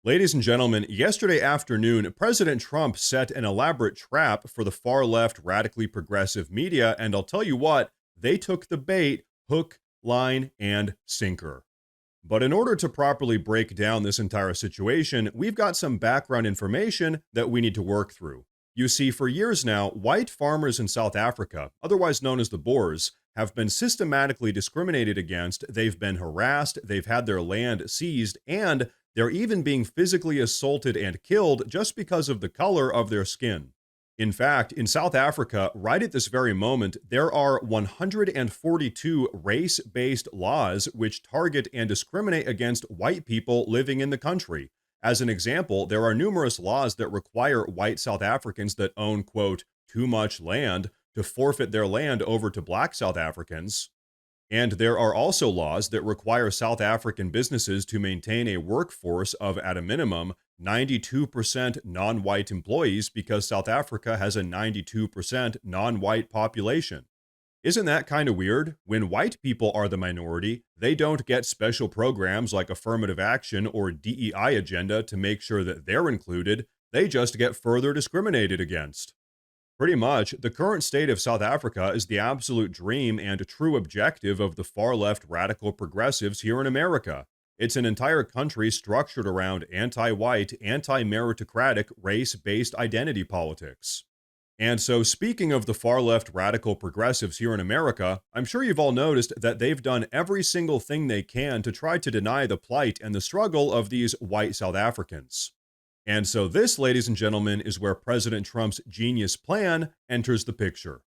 Ladies and gentlemen, yesterday afternoon, President Trump set an elaborate trap for the far left, radically progressive media, and I'll tell you what, they took the bait, hook, line, and sinker. But in order to properly break down this entire situation, we've got some background information that we need to work through. You see, for years now, white farmers in South Africa, otherwise known as the Boers, have been systematically discriminated against, they've been harassed, they've had their land seized, and they're even being physically assaulted and killed just because of the color of their skin. In fact, in South Africa, right at this very moment, there are 142 race-based laws which target and discriminate against white people living in the country. As an example, there are numerous laws that require white South Africans that own, quote, too much land to forfeit their land over to black South Africans. And there are also laws that require South African businesses to maintain a workforce of, at a minimum, 92% non-white employees because South Africa has a 92% non-white population. Isn't that kind of weird? When white people are the minority, they don't get special programs like affirmative action or DEI agenda to make sure that they're included. They just get further discriminated against. Pretty much, the current state of South Africa is the absolute dream and true objective of the far-left radical progressives here in America. It's an entire country structured around anti-white, anti-meritocratic, race-based identity politics. And so, speaking of the far-left radical progressives here in America, I'm sure you've all noticed that they've done every single thing they can to try to deny the plight and the struggle of these white South Africans. And so this, ladies and gentlemen, is where President Trump's genius plan enters the picture.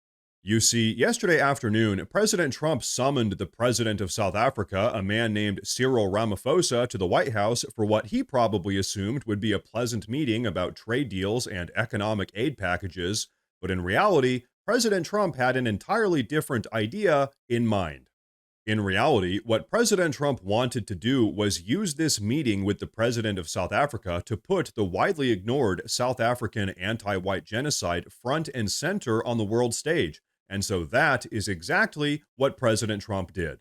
You see, yesterday afternoon, President Trump summoned the president of South Africa, a man named Cyril Ramaphosa, to the White House for what he probably assumed would be a pleasant meeting about trade deals and economic aid packages. But in reality, President Trump had an entirely different idea in mind. In reality, what President Trump wanted to do was use this meeting with the president of South Africa to put the widely ignored South African anti-white genocide front and center on the world stage. And so that is exactly what President Trump did.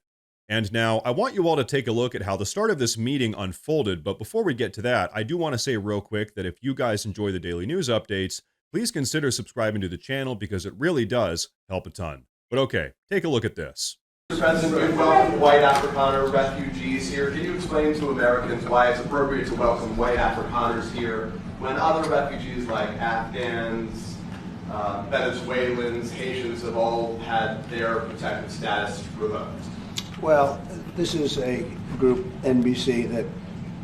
And now, I want you all to take a look at how the start of this meeting unfolded, but before we get to that, I do want to say real quick that if you guys enjoy the daily news updates, please consider subscribing to the channel because it really does help a ton. But okay, take a look at this. Mr. President, we welcome white Afrikaner refugees here. Can you explain to Americans why it's appropriate to welcome white Afrikaners here when other refugees like Afghans, Venezuelans, Haitians have all had their protected status revoked? Well, this is a group, NBC, that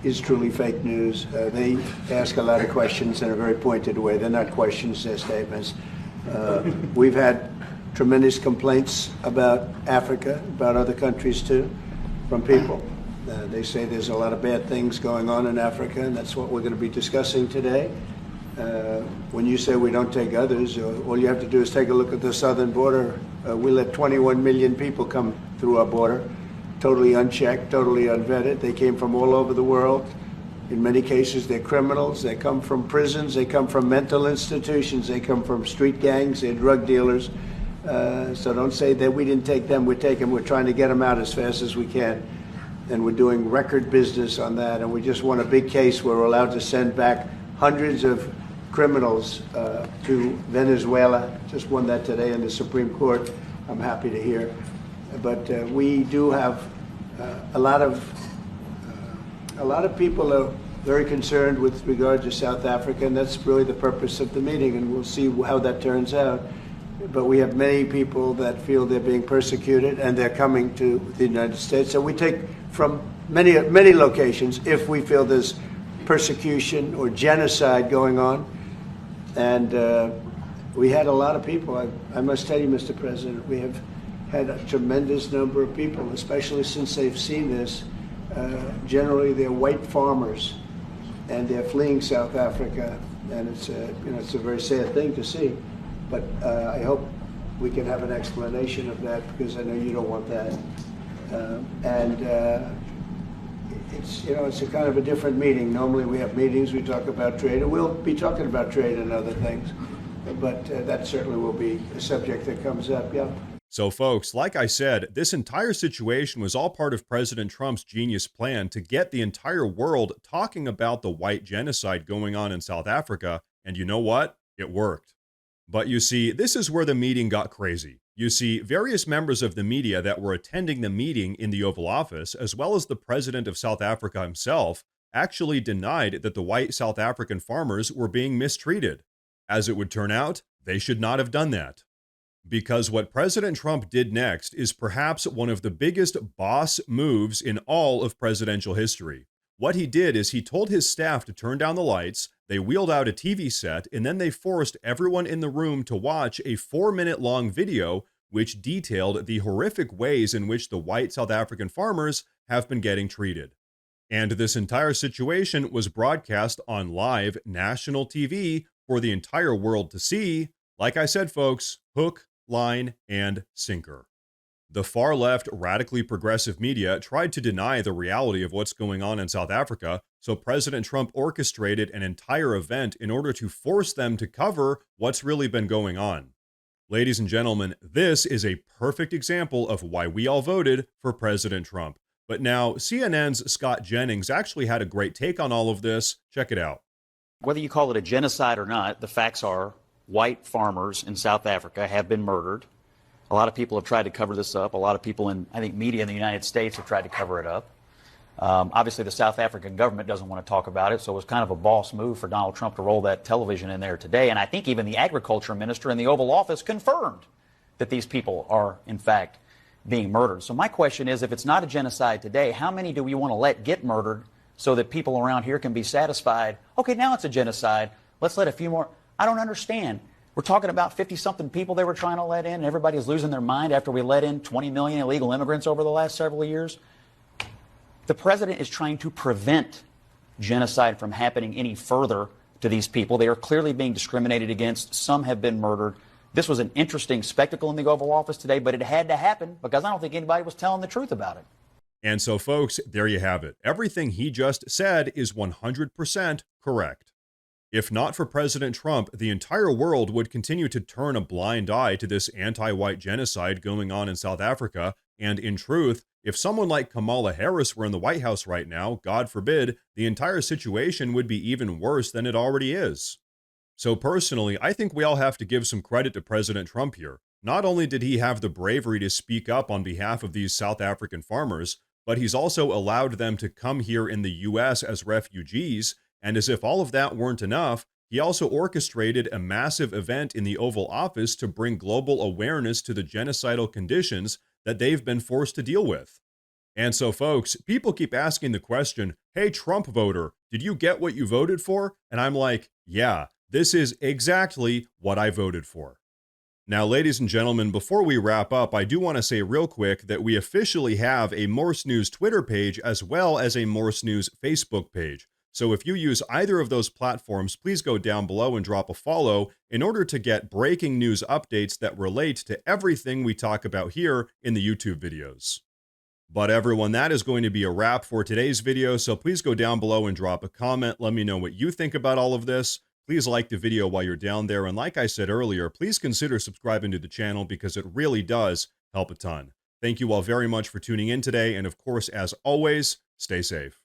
is truly fake news. They ask a lot of questions in a very pointed way. They're not questions, they're statements. We've had tremendous complaints about Africa, about other countries too, from people. They say there's a lot of bad things going on in Africa, and that's what we're going to be discussing today. When you say we don't take others, all you have to do is take a look at the southern border. We let 21 million people come through our border, totally unchecked, totally unvetted. They came from all over the world. In many cases, they're criminals. They come from prisons. They come from mental institutions. They come from street gangs. They're drug dealers. So don't say that we didn't take them. We're taking. We're trying to get them out as fast as we can. And we're doing record business on that. And we just won a big case where we're allowed to send back hundreds of criminals to Venezuela. Just won that today in the Supreme Court. I'm happy to hear. But we do have a lot of people are very concerned with regard to South Africa, and that's really the purpose of the meeting, and we'll see how that turns out. But we have many people that feel they're being persecuted, and they're coming to the United States. So we take from many locations if we feel there's persecution or genocide going on. And we had a lot of people. I must tell you, Mr. President, we have had a tremendous number of people, especially since they've seen this. Generally, they're white farmers, and they're fleeing South Africa, and it's a very sad thing to see. But I hope we can have an explanation of that, because I know you don't want that. It's a kind of a different meeting. Normally we have meetings, we talk about trade, and we'll be talking about trade and other things. But that certainly will be a subject that comes up, yeah. So, folks, like I said, this entire situation was all part of President Trump's genius plan to get the entire world talking about the white genocide going on in South Africa. And you know what? It worked. But you see, this is where the meeting got crazy. You see, various members of the media that were attending the meeting in the Oval Office, as well as the president of South Africa himself, actually denied that the white South African farmers were being mistreated. As it would turn out, they should not have done that. Because what President Trump did next is perhaps one of the biggest boss moves in all of presidential history. What he did is he told his staff to turn down the lights, they wheeled out a TV set, and then they forced everyone in the room to watch a 4-minute long video which detailed the horrific ways in which the white South African farmers have been getting treated. And this entire situation was broadcast on live national TV for the entire world to see. Like I said, folks, hook, line, and sinker. The far left, radically progressive media tried to deny the reality of what's going on in South Africa, so President Trump orchestrated an entire event in order to force them to cover what's really been going on. Ladies and gentlemen, this is a perfect example of why we all voted for President Trump. But now, CNN's Scott Jennings actually had a great take on all of this. Check it out. Whether you call it a genocide or not, the facts are white farmers in South Africa have been murdered. A lot of people have tried to cover this up. A lot of people in, I think, media in the United States have tried to cover it up. Obviously, the South African government doesn't want to talk about it, so it was kind of a boss move for Donald Trump to roll that television in there today. And I think even the agriculture minister in the Oval Office confirmed that these people are, in fact, being murdered. So my question is, if it's not a genocide today, how many do we want to let get murdered so that people around here can be satisfied? Okay, now it's a genocide. Let's let a few more. I don't understand. We're talking about 50-something people they were trying to let in, and everybody's losing their mind after we let in 20 million illegal immigrants over the last several years. The president is trying to prevent genocide from happening any further to these people. They are clearly being discriminated against. Some have been murdered. This was an interesting spectacle in the Oval Office today, but it had to happen because I don't think anybody was telling the truth about it. And so, folks, there you have it. Everything he just said is 100% correct. If not for President Trump, the entire world would continue to turn a blind eye to this anti-white genocide going on in South Africa. And in truth, if someone like Kamala Harris were in the White House right now, God forbid, the entire situation would be even worse than it already is. So personally, I think we all have to give some credit to President Trump here. Not only did he have the bravery to speak up on behalf of these South African farmers, but he's also allowed them to come here in the U.S. as refugees. And as if all of that weren't enough, he also orchestrated a massive event in the Oval Office to bring global awareness to the genocidal conditions that they've been forced to deal with. And so, folks, people keep asking the question, hey, Trump voter, did you get what you voted for? And I'm like, yeah, this is exactly what I voted for. Now, ladies and gentlemen, before we wrap up, I do want to say real quick that we officially have a Morse News Twitter page as well as a Morse News Facebook page. So if you use either of those platforms, please go down below and drop a follow in order to get breaking news updates that relate to everything we talk about here in the YouTube videos. But everyone, that is going to be a wrap for today's video, so please go down below and drop a comment. Let me know what you think about all of this. Please like the video while you're down there, and like I said earlier, please consider subscribing to the channel because it really does help a ton. Thank you all very much for tuning in today, and of course, as always, stay safe.